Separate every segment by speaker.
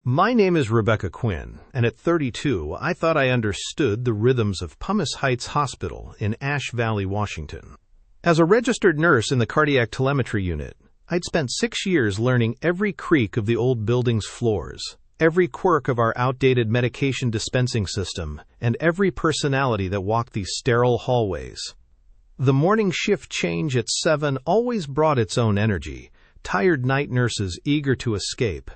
Speaker 1: My name is Rebecca Quinn, and at 32, I thought I understood the rhythms of Pumice Heights Hospital in Ash Valley, Washington. As a registered nurse in the cardiac telemetry unit, I'd spent 6 years learning every creak of the old building's floors, every quirk of our outdated medication dispensing system, and every personality that walked these sterile hallways. The morning shift change at 7 always brought its own energy, tired night nurses eager to escape,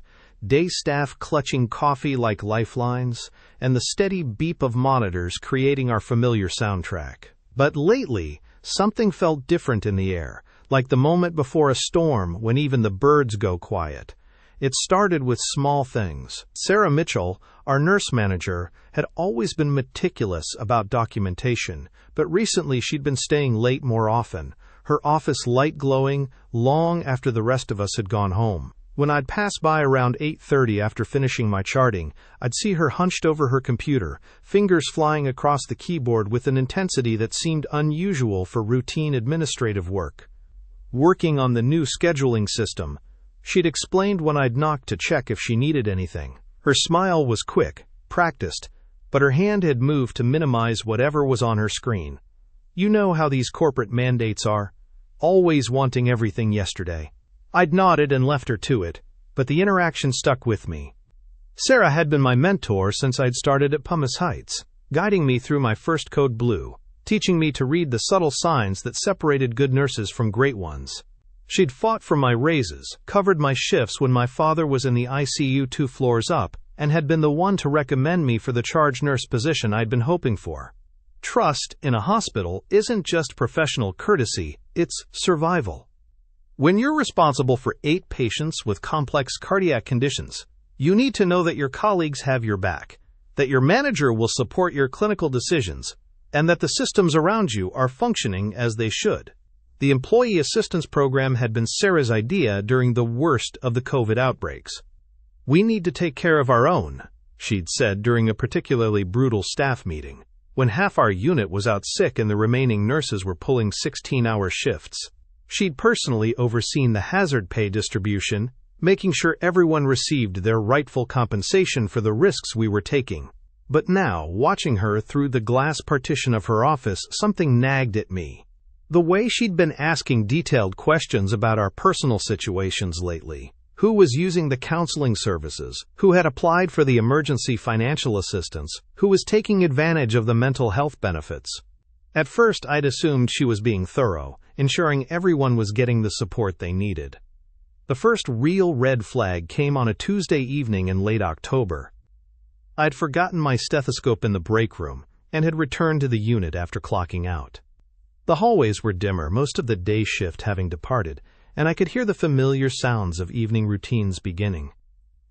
Speaker 1: day staff clutching coffee like lifelines, and the steady beep of monitors creating our familiar soundtrack. But lately, something felt different in the air, like the moment before a storm when even the birds go quiet. It started with small things. Sarah Mitchell, our nurse manager, had always been meticulous about documentation, but recently she'd been staying late more often, her office light glowing long after the rest of us had gone home. When I'd pass by around 8:30 after finishing my charting, I'd see her hunched over her computer, fingers flying across the keyboard with an intensity that seemed unusual for routine administrative work. Working on the new scheduling system, she'd explained when I'd knocked to check if she needed anything. Her smile was quick, practiced, but her hand had moved to minimize whatever was on her screen. You know how these corporate mandates are, always wanting everything yesterday. I'd nodded and left her to it, but the interaction stuck with me. Sarah had been my mentor since I'd started at Pumice Heights, guiding me through my first code blue, teaching me to read the subtle signs that separated good nurses from great ones. She'd fought for my raises, covered my shifts when my father was in the ICU 2 floors up, and had been the one to recommend me for the charge nurse position I'd been hoping for. Trust in a hospital isn't just professional courtesy, it's survival. When you're responsible for 8 patients with complex cardiac conditions, you need to know that your colleagues have your back, that your manager will support your clinical decisions, and that the systems around you are functioning as they should. The Employee Assistance Program had been Sarah's idea during the worst of the COVID outbreaks. "We need to take care of our own," she'd said during a particularly brutal staff meeting, when half our unit was out sick and the remaining nurses were pulling 16-hour shifts. She'd personally overseen the hazard pay distribution, making sure everyone received their rightful compensation for the risks we were taking. But now, watching her through the glass partition of her office, something nagged at me. The way she'd been asking detailed questions about our personal situations lately. Who was using the counseling services? Who had applied for the emergency financial assistance? Who was taking advantage of the mental health benefits? At first, I'd assumed she was being thorough, ensuring everyone was getting the support they needed. The first real red flag came on a Tuesday evening in late October. I'd forgotten my stethoscope in the break room and had returned to the unit after clocking out. The hallways were dimmer, most of the day shift having departed, and I could hear the familiar sounds of evening routines beginning.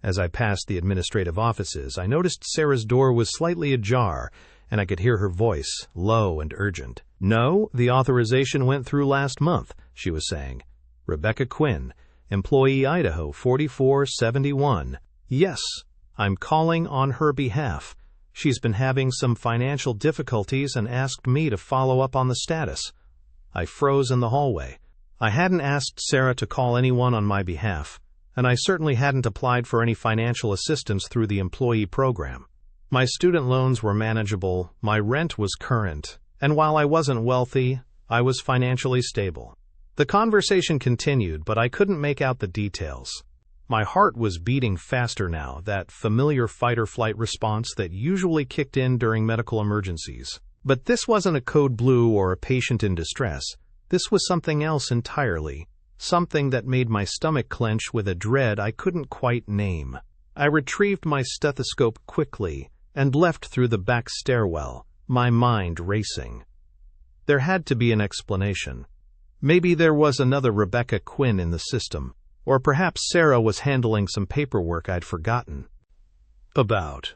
Speaker 1: As I passed the administrative offices, I noticed Sarah's door was slightly ajar, and I could hear her voice, low and urgent. "No, the authorization went through last month," she was saying. "Rebecca Quinn, Employee Idaho 4471. Yes, I'm calling on her behalf. She's been having some financial difficulties and asked me to follow up on the status." I froze in the hallway. I hadn't asked Sarah to call anyone on my behalf, and I certainly hadn't applied for any financial assistance through the employee program. My student loans were manageable, my rent was current, and while I wasn't wealthy, I was financially stable. The conversation continued, but I couldn't make out the details. My heart was beating faster now, that familiar fight-or-flight response that usually kicked in during medical emergencies. But this wasn't a code blue or a patient in distress. This was something else entirely, something that made my stomach clench with a dread I couldn't quite name. I retrieved my stethoscope quickly and left through the back stairwell, my mind racing. There had to be an explanation. Maybe there was another Rebecca Quinn in the system, or perhaps Sarah was handling some paperwork I'd forgotten about.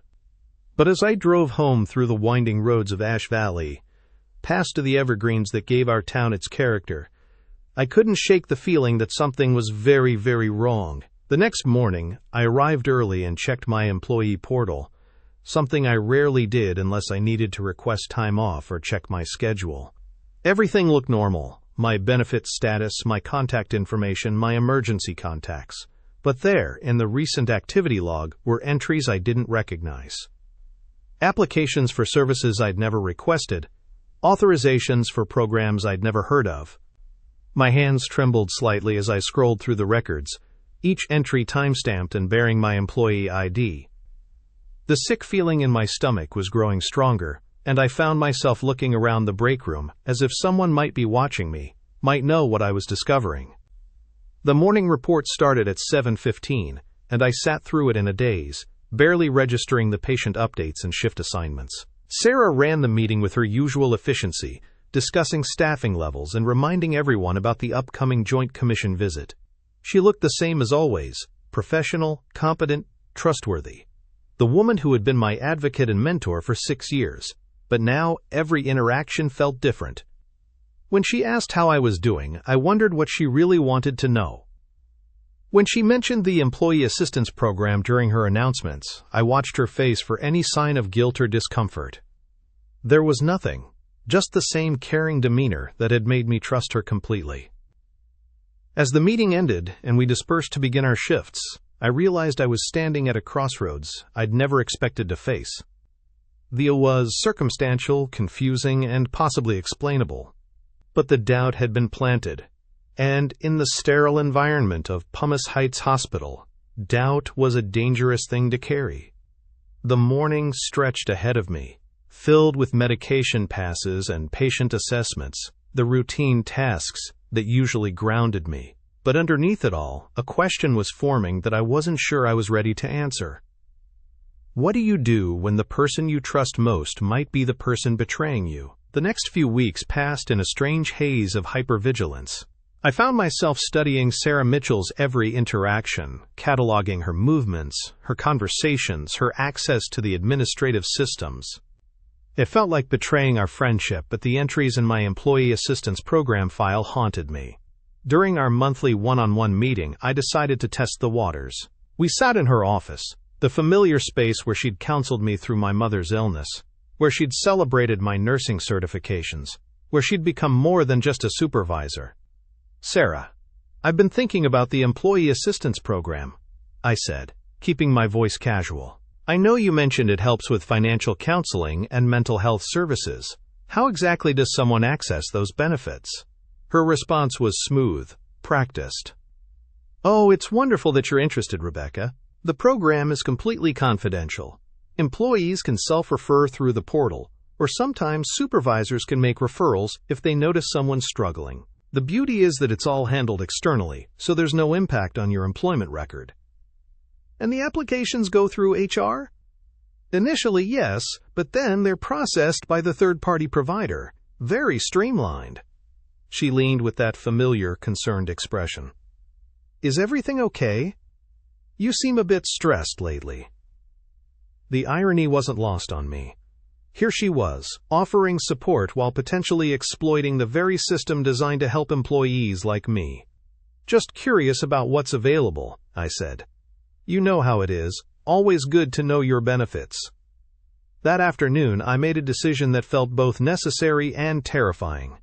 Speaker 1: But as I drove home through the winding roads of Ash Valley, past the evergreens that gave our town its character, I couldn't shake the feeling that something was very, very wrong. The next morning, I arrived early and checked my employee portal, something I rarely did unless I needed to request time off or check my schedule. Everything looked normal. My benefit status, my contact information, my emergency contacts. but there, in the recent activity log, were entries I didn't recognize. Applications for services I'd never requested, authorizations for programs I'd never heard of. My hands trembled slightly as I scrolled through the records, each entry timestamped and bearing my employee ID. The sick feeling in my stomach was growing stronger, and I found myself looking around the break room as if someone might be watching me, might know what I was discovering. The morning report started at 7:15, and I sat through it in a daze, barely registering the patient updates and shift assignments. Sarah ran the meeting with her usual efficiency, discussing staffing levels and reminding everyone about the upcoming Joint Commission visit. She looked the same as always, professional, competent, trustworthy. The woman who had been my advocate and mentor for 6 years, but now every interaction felt different. When she asked how I was doing, I wondered what she really wanted to know. When she mentioned the Employee Assistance Program during her announcements, I watched her face for any sign of guilt or discomfort. There was nothing, just the same caring demeanor that had made me trust her completely. As the meeting ended and we dispersed to begin our shifts, I realized I was standing at a crossroads I'd never expected to face. The was circumstantial, confusing, and possibly explainable. But the doubt had been planted, and in the sterile environment of Pumice Heights Hospital, doubt was a dangerous thing to carry. The morning stretched ahead of me, filled with medication passes and patient assessments, the routine tasks that usually grounded me. But underneath it all, a question was forming that I wasn't sure I was ready to answer. What do you do when the person you trust most might be the person betraying you? The next few weeks passed in a strange haze of hypervigilance. I found myself studying Sarah Mitchell's every interaction, cataloging her movements, her conversations, her access to the administrative systems. It felt like betraying our friendship, but the entries in my Employee Assistance Program file haunted me. During our monthly one-on-one meeting, I decided to test the waters. We sat in her office, the familiar space where she'd counseled me through my mother's illness, where she'd celebrated my nursing certifications, where she'd become more than just a supervisor. "Sarah, I've been thinking about the Employee Assistance Program," I said, keeping my voice casual. "I know you mentioned it helps with financial counseling and mental health services. How exactly does someone access those benefits?" Her response was smooth, practiced. "Oh, it's wonderful that you're interested, Rebecca. The program is completely confidential. Employees can self-refer through the portal, or sometimes supervisors can make referrals if they notice someone struggling. The beauty is that it's all handled externally, so there's no impact on your employment record." "And the applications go through HR?" "Initially, yes, but then they're processed by the third-party provider. Very streamlined." She leaned with that familiar, concerned expression. "Is everything okay? You seem a bit stressed lately." The irony wasn't lost on me. Here she was, offering support while potentially exploiting the very system designed to help employees like me. "Just curious about what's available," I said. "You know how it is, always good to know your benefits." That afternoon, I made a decision that felt both necessary and terrifying.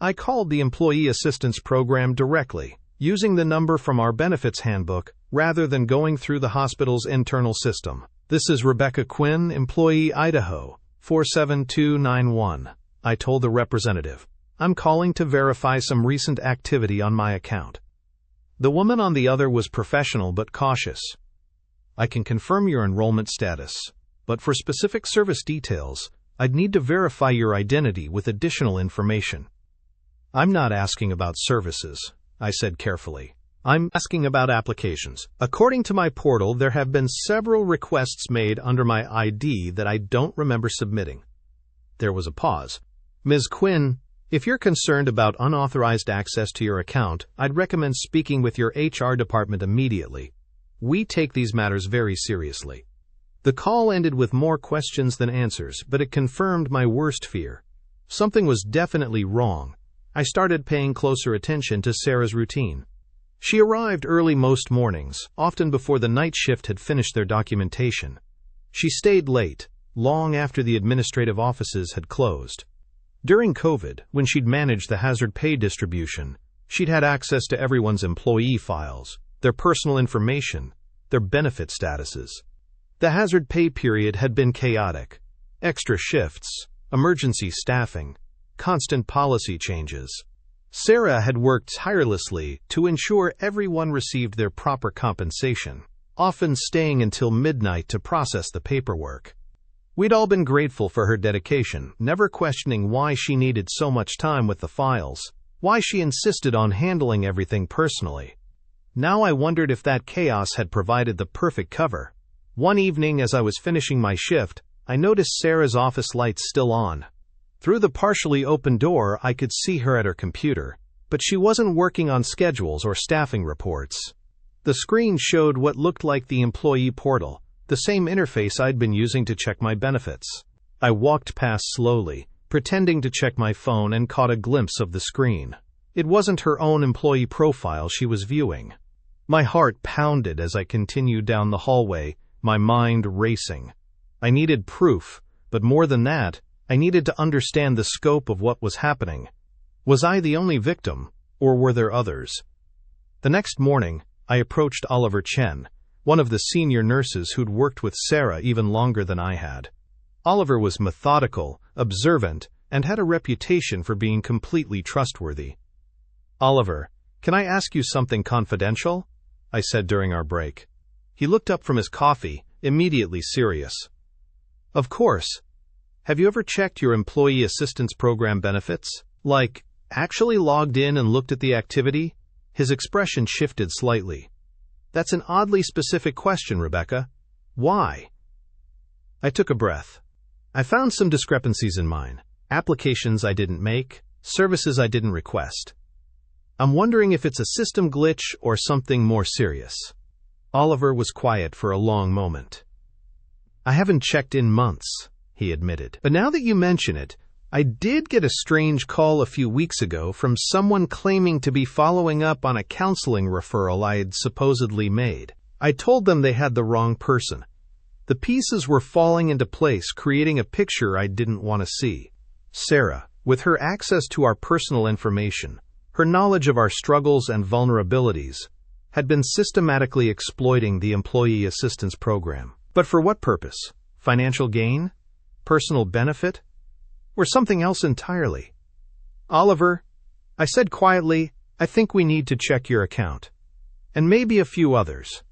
Speaker 1: I called the Employee Assistance Program directly, using the number from our benefits handbook, rather than going through the hospital's internal system. "This is Rebecca Quinn, Employee Idaho, 47291, I told the representative. "I'm calling to verify some recent activity on my account." The woman on the other was professional but cautious. "I can confirm your enrollment status, but for specific service details, I'd need to verify your identity with additional information." "I'm not asking about services," I said carefully. "I'm asking about applications. According to my portal, there have been several requests made under my ID that I don't remember submitting." There was a pause. "Ms. Quinn, if you're concerned about unauthorized access to your account, I'd recommend speaking with your HR department immediately. We take these matters very seriously." The call ended with more questions than answers, but it confirmed my worst fear. Something was definitely wrong. I started paying closer attention to Sarah's routine. She arrived early most mornings, often before the night shift had finished their documentation. She stayed late, long after the administrative offices had closed. During COVID, when she'd managed the hazard pay distribution, she'd had access to everyone's employee files, their personal information, their benefit statuses. The hazard pay period had been chaotic. Extra shifts, emergency staffing, constant policy changes. Sarah had worked tirelessly to ensure everyone received their proper compensation, often staying until midnight to process the paperwork. We'd all been grateful for her dedication, never questioning why she needed so much time with the files, why she insisted on handling everything personally. Now I wondered if that chaos had provided the perfect cover. One evening as I was finishing my shift, I noticed Sarah's office lights still on. Through the partially open door, I could see her at her computer, but she wasn't working on schedules or staffing reports. The screen showed what looked like the employee portal, the same interface I'd been using to check my benefits. I walked past slowly, pretending to check my phone, and caught a glimpse of the screen. It wasn't her own employee profile she was viewing. My heart pounded as I continued down the hallway, my mind racing. I needed proof, but more than that, I needed to understand the scope of what was happening. Was I the only victim, or were there others? The next morning, I approached Oliver Chen, one of the senior nurses who'd worked with Sarah even longer than I had. Oliver was methodical, observant, and had a reputation for being completely trustworthy. "Oliver, can I ask you something confidential?" I said during our break. He looked up from his coffee, immediately serious. "Of course. Have you ever checked your employee assistance program benefits? Like, actually logged in and looked at the activity?" His expression shifted slightly. "That's an oddly specific question, Rebecca. Why?" I took a breath. I found some discrepancies in mine. Applications I didn't make, services I didn't request. I'm wondering if it's a system glitch or something more serious. Oliver was quiet for a long moment. "I haven't checked in months," he admitted. "But now that you mention it, I did get a strange call a few weeks ago from someone claiming to be following up on a counseling referral I had supposedly made. I told them they had the wrong person. The pieces were falling into place, creating a picture I didn't want to see. Sarah, with her access to our personal information, her knowledge of our struggles and vulnerabilities, had been systematically exploiting the employee assistance program. But for what purpose? Financial gain? Personal benefit? Or something else entirely? "Oliver," I said quietly, "I think we need to check your account. And maybe a few others."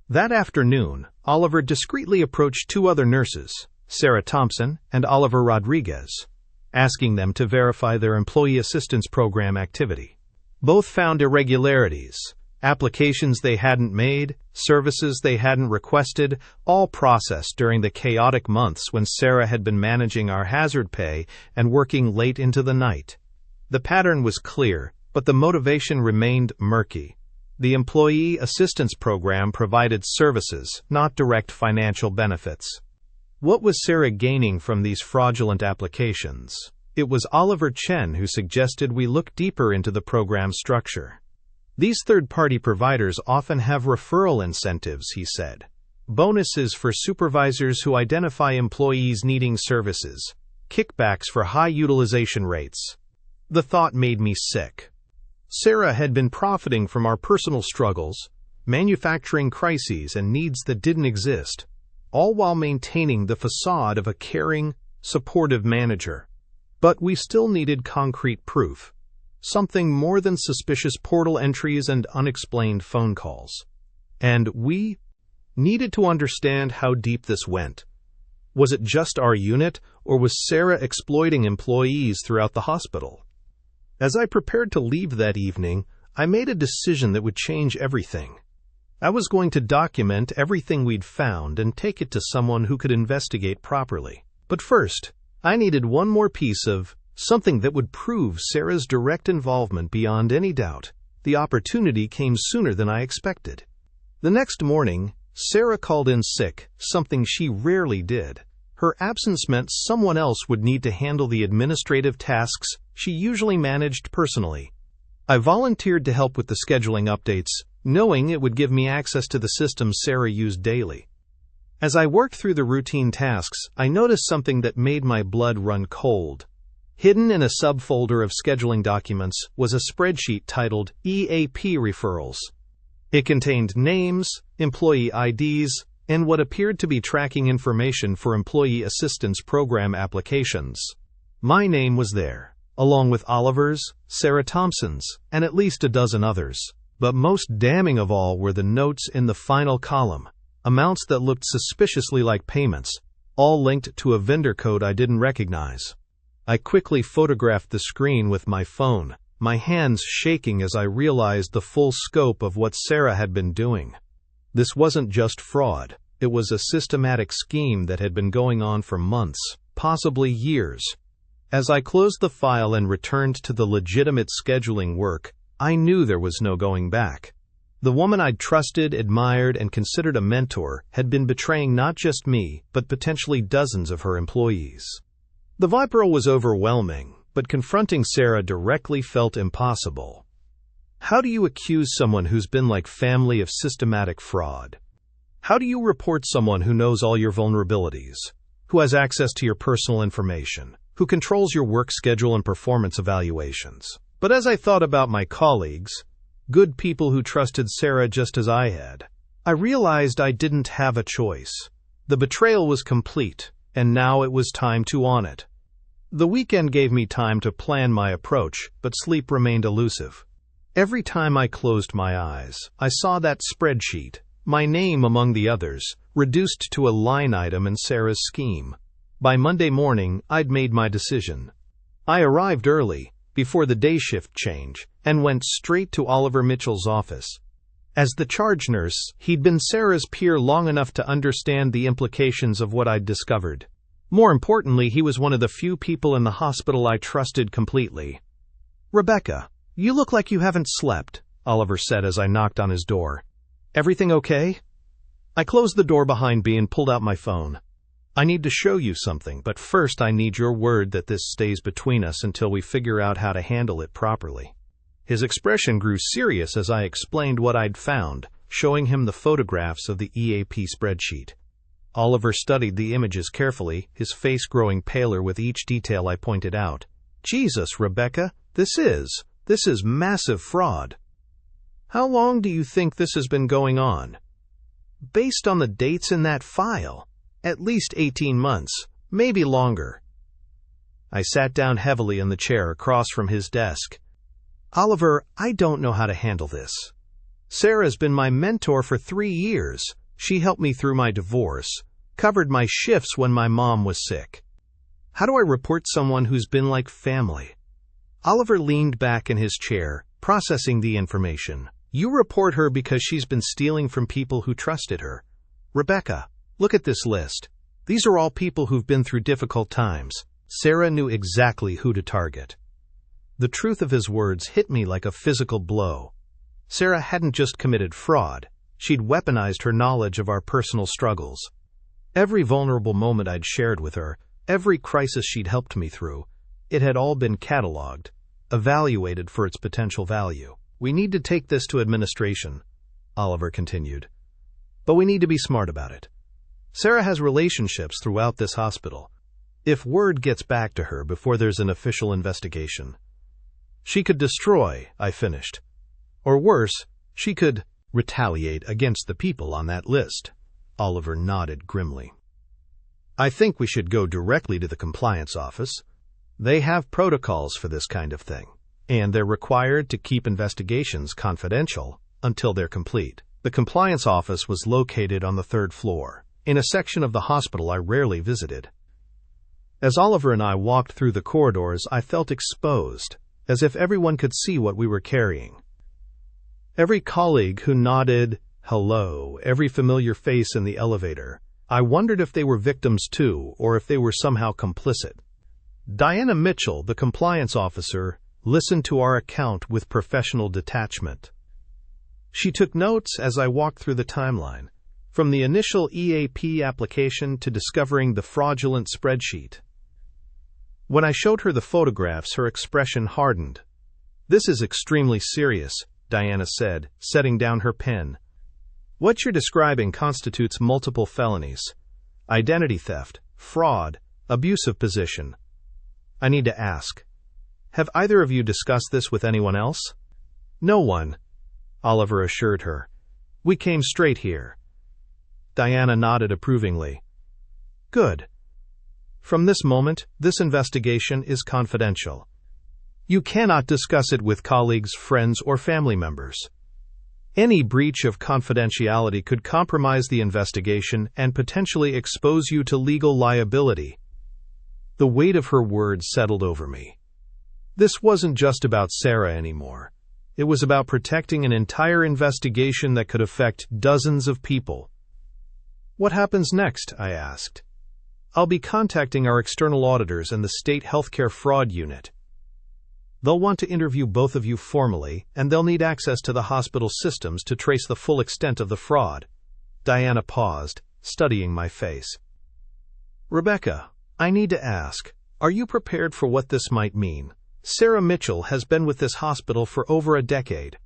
Speaker 1: That afternoon, Oliver discreetly approached two other nurses, Sarah Thompson and Oliver Rodriguez, asking them to verify their employee assistance program activity. Both found irregularities, applications they hadn't made, services they hadn't requested, all processed during the chaotic months when Sarah had been managing our hazard pay and working late into the night. The pattern was clear, but the motivation remained murky. The employee assistance program provided services, not direct financial benefits. What was Sarah gaining from these fraudulent applications? It was Oliver Chen who suggested we look deeper into the program structure. "These third-party providers often have referral incentives," he said. "Bonuses for supervisors who identify employees needing services. Kickbacks for high utilization rates." The thought made me sick. Sarah had been profiting from our personal struggles, manufacturing crises and needs that didn't exist, all while maintaining the facade of a caring, supportive manager. But we still needed concrete proof. Something more than suspicious portal entries and unexplained phone calls. And we needed to understand how deep this went. Was it just our unit, or was Sarah exploiting employees throughout the hospital? As I prepared to leave that evening, I made a decision that would change everything. I was going to document everything we'd found and take it to someone who could investigate properly. But first, I needed one more piece of something that would prove Sarah's direct involvement beyond any doubt. The opportunity came sooner than I expected. The next morning, Sarah called in sick, something she rarely did. Her absence meant someone else would need to handle the administrative tasks she usually managed personally. I volunteered to help with the scheduling updates, knowing it would give me access to the system Sarah used daily. As I worked through the routine tasks, I noticed something that made my blood run cold. Hidden in a subfolder of scheduling documents was a spreadsheet titled EAP Referrals. It contained names, employee IDs, and what appeared to be tracking information for Employee Assistance Program applications. My name was there, along with Oliver's, Sarah Thompson's, and at least a dozen others. But most damning of all were the notes in the final column, amounts that looked suspiciously like payments, all linked to a vendor code I didn't recognize. I quickly photographed the screen with my phone, my hands shaking as I realized the full scope of what Sarah had been doing. This wasn't just fraud, it was a systematic scheme that had been going on for months, possibly years. As I closed the file and returned to the legitimate scheduling work, I knew there was no going back. The woman I'd trusted, admired, and considered a mentor had been betraying not just me, but potentially dozens of her employees. The vitriol was overwhelming, but confronting Sarah directly felt impossible. How do you accuse someone who's been like family of systematic fraud? How do you report someone who knows all your vulnerabilities, who has access to your personal information, who controls your work schedule and performance evaluations? But as I thought about my colleagues, good people who trusted Sarah just as I had, I realized I didn't have a choice. The betrayal was complete, and now it was time to own it. The weekend gave me time to plan my approach, but sleep remained elusive. Every time I closed my eyes, I saw that spreadsheet, my name among the others, reduced to a line item in Sarah's scheme. By Monday morning, I'd made my decision. I arrived early, before the day shift change, and went straight to Oliver Mitchell's office. As the charge nurse, he'd been Sarah's peer long enough to understand the implications of what I'd discovered. More importantly, he was one of the few people in the hospital I trusted completely. "Rebecca, you look like you haven't slept," Oliver said as I knocked on his door. "Everything okay?" I closed the door behind me and pulled out my phone. "I need to show you something, but first I need your word that this stays between us until we figure out how to handle it properly." His expression grew serious as I explained what I'd found, showing him the photographs of the EAP spreadsheet. Oliver studied the images carefully, his face growing paler with each detail I pointed out. "Jesus, Rebecca, this is massive fraud. How long do you think this has been going on?" "Based on the dates in that file, at least 18 months, maybe longer." I sat down heavily in the chair across from his desk. "Oliver, I don't know how to handle this. Sarah's been my mentor for 3 years. She helped me through my divorce, covered my shifts when my mom was sick. How do I report someone who's been like family?" Oliver leaned back in his chair, processing the information. "You report her because she's been stealing from people who trusted her. Rebecca, look at this list. These are all people who've been through difficult times. Sarah knew exactly who to target." The truth of his words hit me like a physical blow. Sarah hadn't just committed fraud, she'd weaponized her knowledge of our personal struggles. Every vulnerable moment I'd shared with her, every crisis she'd helped me through, it had all been cataloged, evaluated for its potential value. "We need to take this to administration," Oliver continued. "But we need to be smart about it. Sarah has relationships throughout this hospital. If word gets back to her before there's an official investigation, she could destroy," I finished. "Or worse, she could retaliate against the people on that list." Oliver nodded grimly. "I think we should go directly to the compliance office. They have protocols for this kind of thing, and they're required to keep investigations confidential until they're complete." The compliance office was located on the 3rd floor, in a section of the hospital I rarely visited. As Oliver and I walked through the corridors, I felt exposed, as if everyone could see what we were carrying. Every colleague who nodded hello, every familiar face in the elevator, I wondered if they were victims too, or if they were somehow complicit. Diana Mitchell, the compliance officer, listened to our account with professional detachment. She took notes as I walked through the timeline, from the initial EAP application to discovering the fraudulent spreadsheet. When I showed her the photographs, her expression hardened. "This is extremely serious," Diana said, setting down her pen. "What you're describing constitutes multiple felonies: identity theft, fraud, abuse of position. I need to ask, have either of you discussed this with anyone else?" "No one," Oliver assured her. We came straight here. Diana nodded approvingly. Good. From this moment, this investigation is confidential. You cannot discuss it with colleagues, friends, or family members. Any breach of confidentiality could compromise the investigation and potentially expose you to legal liability. The weight of her words settled over me. This wasn't just about Sarah anymore. It was about protecting an entire investigation that could affect dozens of people. What happens next? I asked. I'll be contacting our external auditors and the State Healthcare Fraud Unit. They'll want to interview both of you formally, and they'll need access to the hospital systems to trace the full extent of the fraud. Diana paused, studying my face. Rebecca, I need to ask, are you prepared for what this might mean? Sarah Mitchell has been with this hospital for over a decade.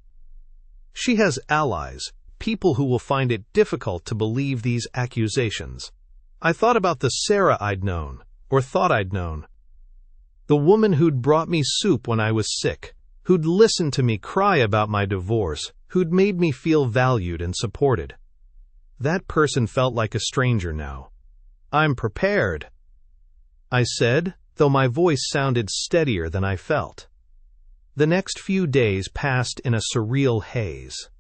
Speaker 1: She has allies, people who will find it difficult to believe these accusations. I thought about the Sarah I'd known, or thought I'd known. The woman who'd brought me soup when I was sick, who'd listened to me cry about my divorce, who'd made me feel valued and supported. That person felt like a stranger now. I'm prepared, I said, though my voice sounded steadier than I felt. The next few days passed in a surreal haze.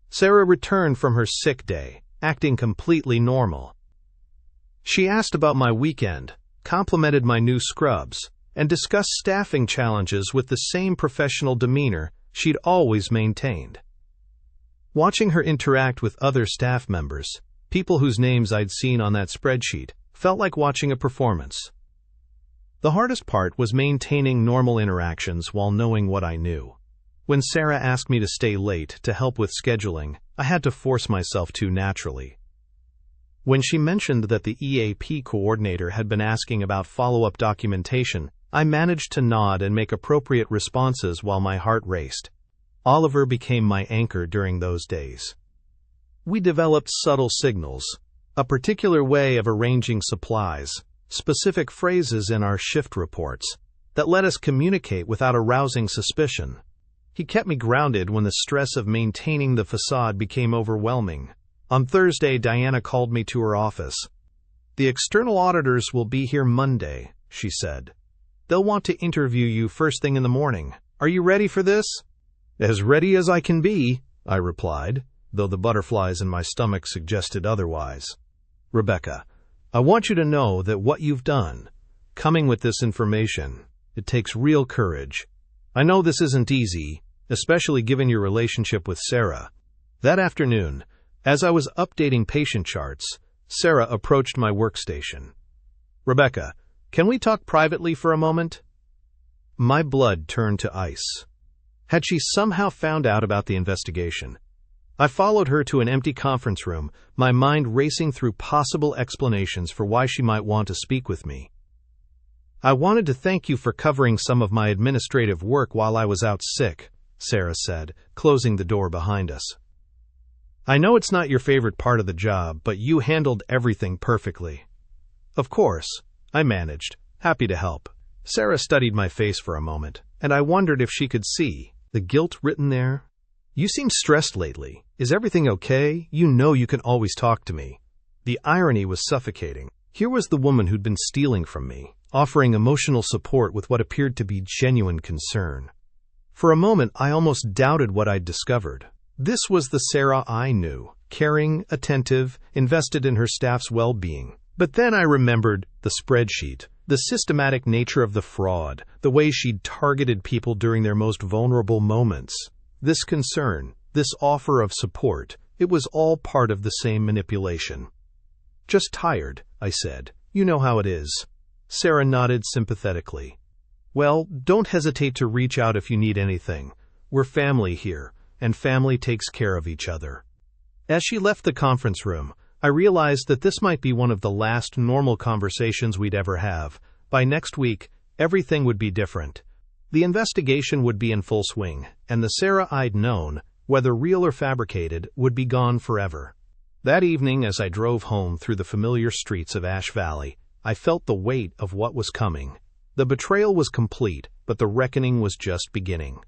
Speaker 1: Sarah returned from her sick day, acting completely normal. She asked about my weekend, complimented my new scrubs, and discussed staffing challenges with the same professional demeanor she'd always maintained. Watching her interact with other staff members, people whose names I'd seen on that spreadsheet, felt like watching a performance. The hardest part was maintaining normal interactions while knowing what I knew. When Sarah asked me to stay late to help with scheduling, I had to force myself to naturally. When she mentioned that the EAP coordinator had been asking about follow-up documentation, I managed to nod and make appropriate responses while my heart raced. Oliver became my anchor during those days. We developed subtle signals, a particular way of arranging supplies, specific phrases in our shift reports, that let us communicate without arousing suspicion. He kept me grounded when the stress of maintaining the facade became overwhelming. On Thursday, Diana called me to her office. The external auditors will be here Monday, she said. They'll want to interview you first thing in the morning. Are you ready for this? As ready as I can be, I replied, though the butterflies in my stomach suggested otherwise. Rebecca, I want you to know that what you've done, coming with this information, it takes real courage. I know this isn't easy, especially given your relationship with Sarah. That afternoon, as I was updating patient charts, Sarah approached my workstation. Rebecca, can we talk privately for a moment? My blood turned to ice. Had she somehow found out about the investigation? I followed her to an empty conference room, my mind racing through possible explanations for why she might want to speak with me. I wanted to thank you for covering some of my administrative work while I was out sick, Sarah said, closing the door behind us. I know it's not your favorite part of the job, but you handled everything perfectly. Of course, I managed, happy to help. Sarah studied my face for a moment, and I wondered if she could see the guilt written there. You seem stressed lately. Is everything okay? You know you can always talk to me. The irony was suffocating. Here was the woman who'd been stealing from me, offering emotional support with what appeared to be genuine concern. For a moment, I almost doubted what I'd discovered. This was the Sarah I knew, caring, attentive, invested in her staff's well-being. But then I remembered the spreadsheet, the systematic nature of the fraud, the way she'd targeted people during their most vulnerable moments. This concern, this offer of support, it was all part of the same manipulation. Just tired, I said. You know how it is. Sarah nodded sympathetically. Well, don't hesitate to reach out if you need anything. We're family here, and family takes care of each other. As she left the conference room, I realized that this might be one of the last normal conversations we'd ever have. By next week, everything would be different. The investigation would be in full swing, and the Sarah I'd known, whether real or fabricated, would be gone forever. That evening, as I drove home through the familiar streets of Ash Valley, I felt the weight of what was coming. The betrayal was complete, but the reckoning was just beginning.